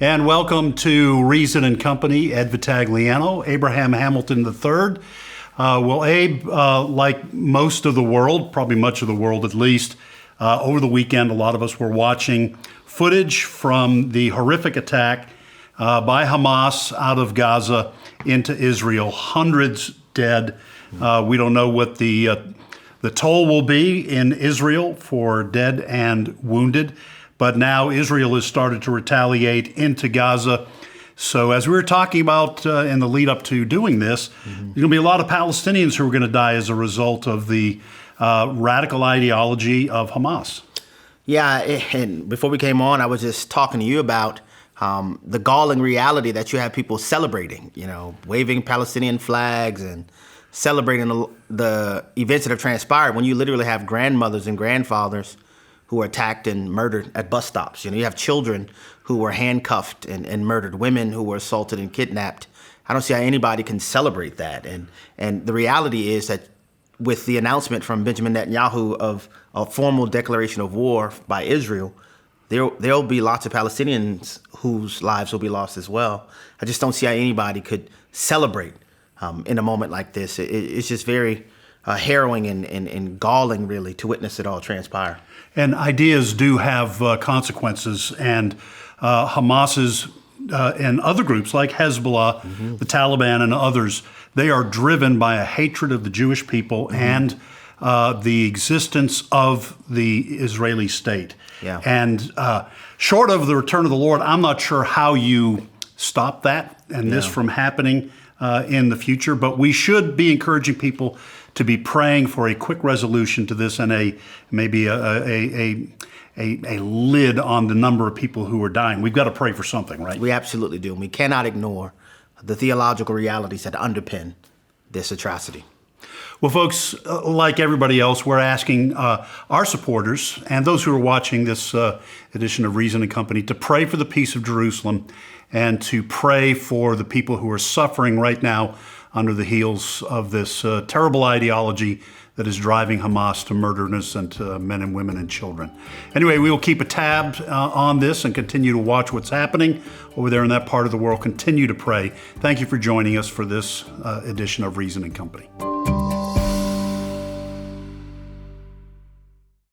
And welcome to Reason and Company, Ed Vitagliano, Abraham Hamilton III. Well, Abe, like most of the world, probably much of the world at least, over the weekend, a lot of us were watching footage from the horrific attack by Hamas out of Gaza into Israel. Hundreds dead. We don't know what the toll will be in Israel for dead and wounded. But now Israel has started to retaliate into Gaza. So as we were talking about in the lead up to doing this, there's going to be a lot of Palestinians who are going to die as a result of the radical ideology of Hamas. Yeah, and before we came on, I was just talking to you about the galling reality that you have people celebrating, waving Palestinian flags and celebrating the events that have transpired when you literally have grandmothers and grandfathers who were attacked and murdered at bus stops. You have children who were handcuffed and murdered, women who were assaulted and kidnapped. I don't see how anybody can celebrate that. And the reality is that with the announcement from Benjamin Netanyahu of a formal declaration of war by Israel, there'll be lots of Palestinians whose lives will be lost as well. I just don't see how anybody could celebrate in a moment like this. It's just very harrowing and galling, really, to witness it all transpire. And ideas do have consequences, and Hamas's and other groups like Hezbollah, the Taliban, and others, they are driven by a hatred of the Jewish people and the existence of the Israeli state. Yeah. And short of the return of the Lord, I'm not sure how you stop that and this from happening in the future, but we should be encouraging people to be praying for a quick resolution to this and maybe a lid on the number of people who are dying. We've got to pray for something, right? We absolutely do. And we cannot ignore the theological realities that underpin this atrocity. Well, folks, like everybody else, we're asking our supporters and those who are watching this edition of Reason and Company to pray for the peace of Jerusalem and to pray for the people who are suffering right now under the heels of this terrible ideology that is driving Hamas to murder innocent men and women and children. Anyway, we will keep a tab on this and continue to watch what's happening over there in that part of the world. Continue to pray. Thank you for joining us for this edition of Reason and Company.